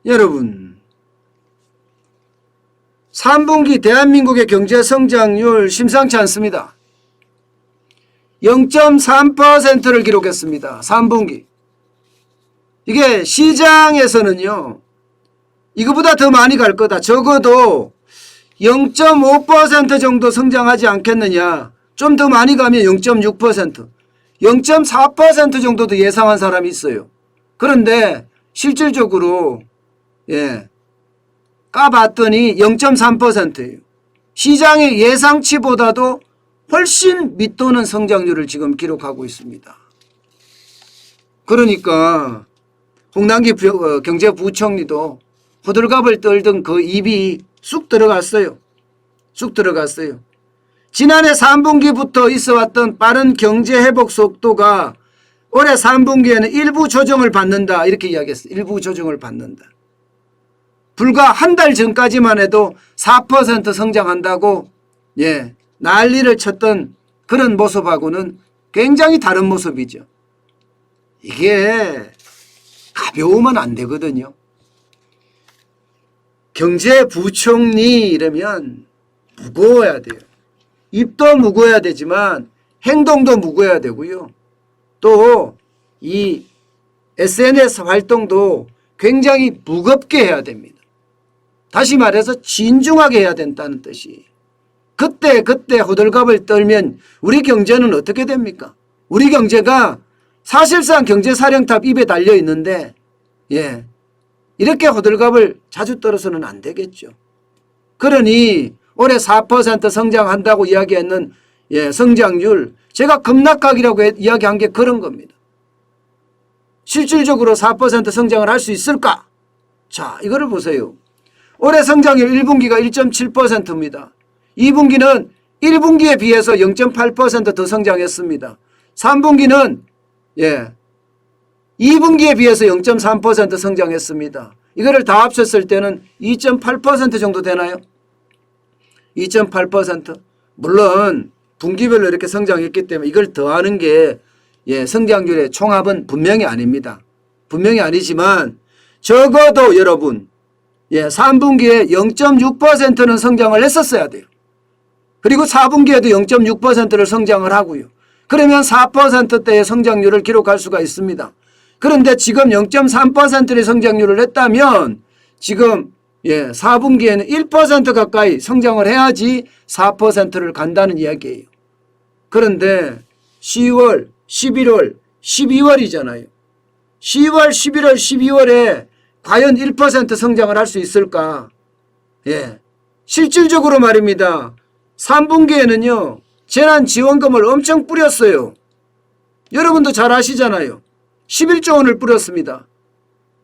여러분, 3분기 대한민국의 경제 성장률 심상치 않습니다. 0.3%를 기록했습니다. 3분기. 이게 시장에서는요, 이거보다 더 많이 갈 거다. 적어도 0.5% 정도 성장하지 않겠느냐. 좀 더 많이 가면 0.6%, 0.4% 정도도 예상한 사람이 있어요. 그런데 실질적으로 까봤더니 0.3%예요. 시장의 예상치보다도 훨씬 밑도는 성장률을 지금 기록하고 있습니다. 그러니까 홍남기 경제부총리도 호들갑을 떨던 그 입이 쑥 들어갔어요. 쑥 들어갔어요. 지난해 3분기부터 있어왔던 빠른 경제 회복 속도가 올해 3분기에는 일부 조정을 받는다 이렇게 이야기했어요. 일부 조정을 받는다. 불과 한 달 전까지만 해도 4% 성장한다고 난리를 쳤던 그런 모습하고는 굉장히 다른 모습이죠. 이게 가벼우면 안 되거든요. 경제부총리 이러면 무거워야 돼요. 입도 무거워야 되지만 행동도 무거워야 되고요. 또 이 SNS 활동도 굉장히 무겁게 해야 됩니다. 다시 말해서 진중하게 해야 된다는 뜻이. 그때 호들갑을 떨면 우리 경제는 어떻게 됩니까? 우리 경제가 사실상 경제사령탑 입에 달려 있는데 이렇게 호들갑을 자주 떨어서는 안 되겠죠. 그러니 올해 4% 성장한다고 이야기했는 성장률, 제가 급락각이라고 이야기한 게 그런 겁니다. 실질적으로 4% 성장을 할 수 있을까? 자, 이거를 보세요. 올해 성장률 1분기가 1.7%입니다. 2분기는 1분기에 비해서 0.8% 더 성장했습니다. 3분기는 2분기에 비해서 0.3% 성장했습니다. 이거를 다 합쳤을 때는 2.8% 정도 되나요? 2.8%. 물론 분기별로 이렇게 성장했기 때문에 이걸 더하는 게 성장률의 총합은 분명히 아닙니다. 분명히 아니지만 적어도 여러분 3분기에 0.6%는 성장을 했었어야 돼요. 그리고 4분기에도 0.6%를 성장을 하고요. 그러면 4%대의 성장률을 기록할 수가 있습니다. 그런데 지금 0.3%의 성장률을 했다면 지금 4분기에는 1% 가까이 성장을 해야지 4%를 간다는 이야기예요. 그런데 10월, 11월, 12월이잖아요. 10월, 11월, 12월에 과연 1% 성장을 할 수 있을까? 실질적으로 말입니다. 3분기에는요. 재난지원금을 엄청 뿌렸어요. 여러분도 잘 아시잖아요. 11조 원을 뿌렸습니다.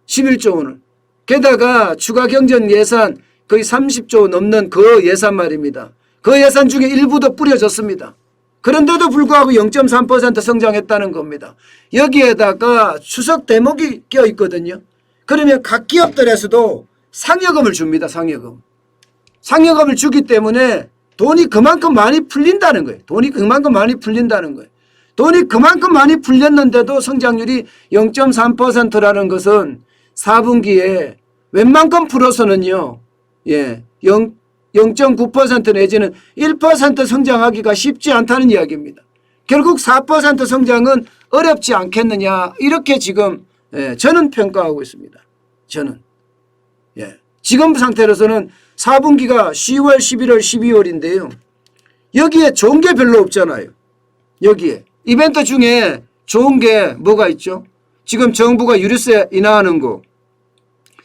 11조 원을. 게다가 추가 경정 예산 거의 30조 넘는 그 예산 말입니다. 그 예산 중에 일부도 뿌려졌습니다. 그런데도 불구하고 0.3% 성장했다는 겁니다. 여기에다가 추석 대목이 껴있거든요. 그러면 각 기업들에서도 상여금을 줍니다. 상여금. 상여금을 주기 때문에 돈이 그만큼 많이 풀린다는 거예요. 돈이 그만큼 많이 풀린다는 거예요. 돈이 그만큼 많이 풀렸는데도 성장률이 0.3%라는 것은 4분기에 웬만큼 풀어서는요. 0.9% 내지는 1% 성장하기가 쉽지 않다는 이야기입니다. 결국 4% 성장은 어렵지 않겠느냐 이렇게 지금 저는 평가하고 있습니다. 저는. 지금 상태로서는 4분기가 10월, 11월, 12월인데요. 여기에 좋은 게 별로 없잖아요. 여기에. 이벤트 중에 좋은 게 뭐가 있죠? 지금 정부가 유류세 인하하는 거.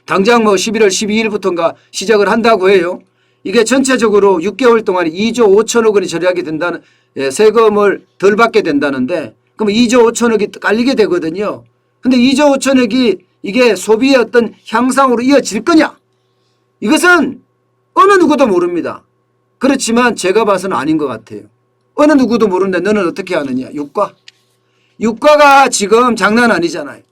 당장 11월 12일부터인가 시작을 한다고 해요. 이게 전체적으로 6개월 동안 2조 5천억 원이 절약이 된다는, 세금을 덜 받게 된다는데, 그럼 2조 5천억이 깔리게 되거든요. 근데 2조 5천억이 이게 소비의 어떤 향상으로 이어질 거냐? 이것은 어느 누구도 모릅니다. 그렇지만 제가 봐서는 아닌 것 같아요. 어느 누구도 모르는데 너는 어떻게 하느냐? 유가. 유가가 지금 장난 아니잖아요.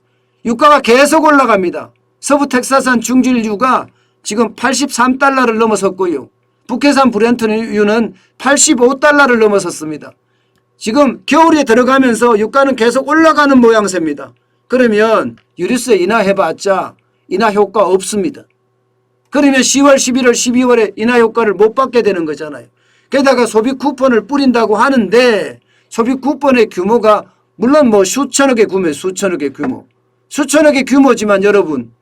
유가가 계속 올라갑니다. 서부 텍사스산 중진유가 지금 83달러를 넘어섰고요. 북해산 브렌트유는 85달러를 넘어섰습니다. 지금 겨울에 들어가면서 유가는 계속 올라가는 모양새입니다. 그러면 유류세 인하해봤자 인하 효과 없습니다. 그러면 10월, 11월, 12월에 인하 효과를 못 받게 되는 거잖아요. 게다가 소비 쿠폰을 뿌린다고 하는데 소비 쿠폰의 규모가 물론 뭐 수천억의 규모, 수천억의 규모. 수천억의 규모지만 여러분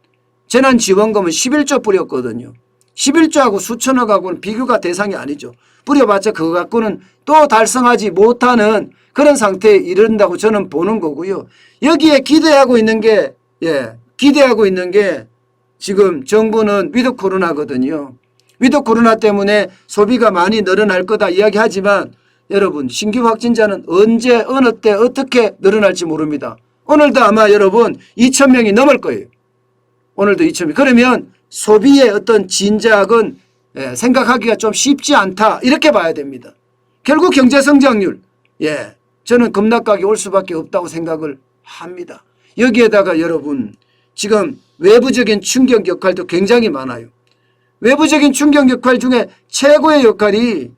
재난지원금은 11조 뿌렸거든요. 11조하고 수천억하고는 비교가 대상이 아니죠. 뿌려봤자 그거 갖고는 또 달성하지 못하는 그런 상태에 이른다고 저는 보는 거고요. 여기에 기대하고 있는 게 기대하고 있는 게 지금 정부는 위드 코로나거든요. 위드 코로나 때문에 소비가 많이 늘어날 거다 이야기하지만 여러분 신규 확진자는 언제 어느 때 어떻게 늘어날지 모릅니다. 오늘도 아마 여러분 2,000명이 넘을 거예요. 오늘도 2,000명. 그러면 소비의 어떤 진작은 생각하기가 좀 쉽지 않다 이렇게 봐야 됩니다. 결국 경제성장률 저는 급락각이 올 수밖에 없다고 생각을 합니다. 여기에다가 여러분 지금 외부적인 충격 역할도 굉장히 많아요. 외부적인 충격 역할 중에 최고의 역할이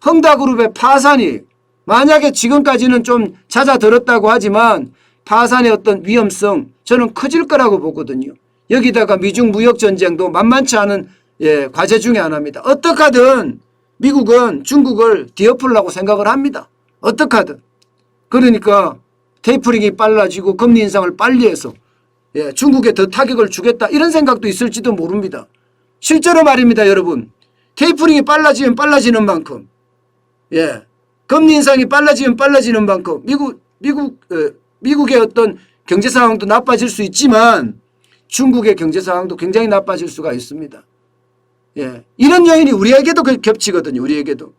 헝다그룹의 파산이 만약에 지금까지는 좀 잦아들었다고 하지만 파산의 어떤 위험성 저는 커질 거라고 보거든요. 여기다가 미중 무역전쟁도 만만치 않은 과제 중에 하나입니다. 어떻게 하든 미국은 중국을 뒤엎으려고 생각을 합니다. 어떻게 하든. 그러니까 테이퍼링이 빨라지고 금리 인상을 빨리 해서 중국에 더 타격을 주겠다 이런 생각도 있을지도 모릅니다. 실제로 말입니다 여러분. 테이퍼링이 빨라지면 빨라지는 만큼 금리 인상이 빨라지면 빨라지는 만큼 미국의 어떤 경제 상황도 나빠질 수 있지만 중국의 경제 상황도 굉장히 나빠질 수가 있습니다. 이런 요인이 우리에게도 겹치거든요. 우리에게도.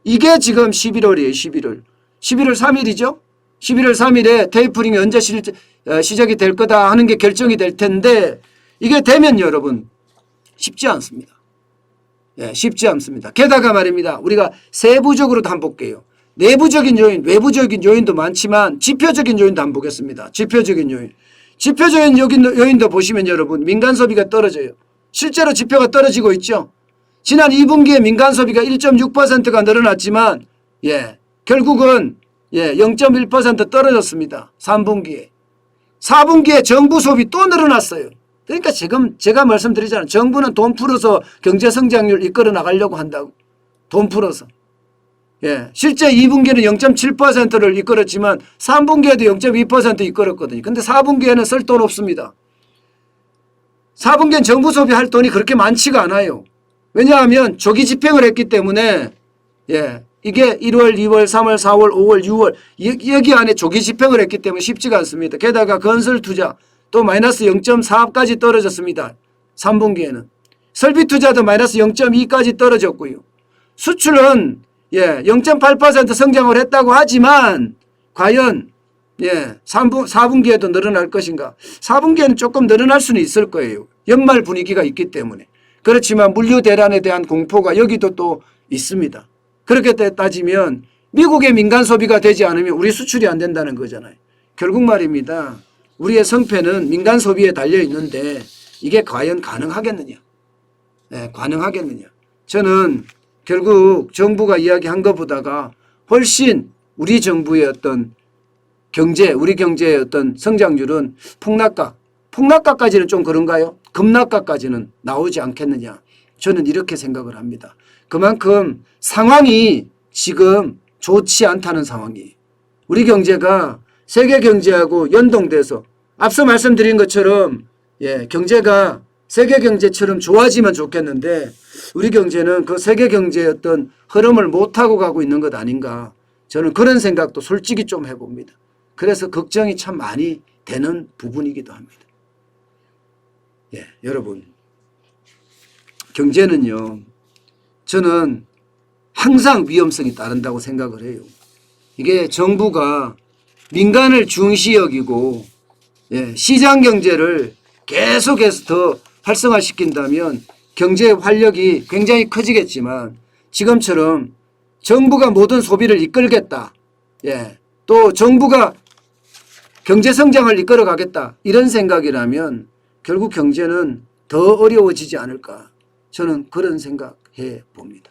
이게 지금 11월이에요. 11월 3일이죠. 11월 3일에 테이퍼링이 언제 시작이 될 거다 하는 게 결정이 될 텐데 이게 되면 여러분 쉽지 않습니다. 쉽지 않습니다. 게다가 말입니다. 우리가 세부적으로도 한번 볼게요. 내부적인 요인, 외부적인 요인도 많지만 지표적인 요인도 한번 보겠습니다. 지표적인 요인. 지표적인 요인도 보시면 여러분 민간 소비가 떨어져요. 실제로 지표가 떨어지고 있죠. 지난 2분기에 민간 소비가 1.6%가 늘어났지만 결국은 0.1% 떨어졌습니다. 3분기에. 4분기에 정부 소비 또 늘어났어요. 그러니까 지금 제가 말씀드리잖아요. 정부는 돈 풀어서 경제 성장률 이끌어 나가려고 한다고. 돈 풀어서. 실제 2분기에는 0.7%를 이끌었지만 3분기에도 0.2% 이끌었거든요. 근데 4분기에는 쓸 돈 없습니다. 4분기엔 정부 소비할 돈이 그렇게 많지가 않아요. 왜냐하면 조기 집행을 했기 때문에 이게 1월, 2월, 3월, 4월, 5월, 6월 여기 안에 조기 집행을 했기 때문에 쉽지가 않습니다. 게다가 건설 투자 또 마이너스 0.4까지 떨어졌습니다. 3분기에는. 설비 투자도 마이너스 0.2까지 떨어졌고요. 수출은 0.8% 성장을 했다고 하지만 과연 4분기에도 늘어날 것인가. 4분기에는 조금 늘어날 수는 있을 거예요. 연말 분위기가 있기 때문에. 그렇지만 물류 대란에 대한 공포가 여기도 또 있습니다. 그렇게 따지면 미국의 민간 소비가 되지 않으면 우리 수출이 안 된다는 거잖아요. 결국 말입니다. 우리의 성패는 민간 소비에 달려 있는데 이게 과연 가능하겠느냐. 가능하겠느냐. 저는 결국 정부가 이야기한 것보다가 훨씬 우리 정부의 어떤 우리 경제의 어떤 성장률은 폭락가까지는 좀 그런가요? 급락가까지는 나오지 않겠느냐. 저는 이렇게 생각을 합니다. 그만큼 상황이 지금 좋지 않다는 상황이에요. 우리 경제가 세계 경제하고 연동돼서 앞서 말씀드린 것처럼 경제가 세계 경제처럼 좋아지면 좋겠는데 우리 경제는 그 세계 경제의 어떤 흐름을 못하고 가고 있는 것 아닌가. 저는 그런 생각도 솔직히 좀 해봅니다. 그래서 걱정이 참 많이 되는 부분이기도 합니다. 여러분 경제는요. 저는 항상 위험성이 따른다고 생각을 해요. 이게 정부가 민간을 중시 여기고 시장 경제를 계속해서 더 활성화시킨다면 경제의 활력이 굉장히 커지겠지만 지금처럼 정부가 모든 소비를 이끌겠다. 또 정부가 경제 성장을 이끌어 가겠다. 이런 생각이라면 결국 경제는 더 어려워지지 않을까. 저는 그런 생각해 봅니다.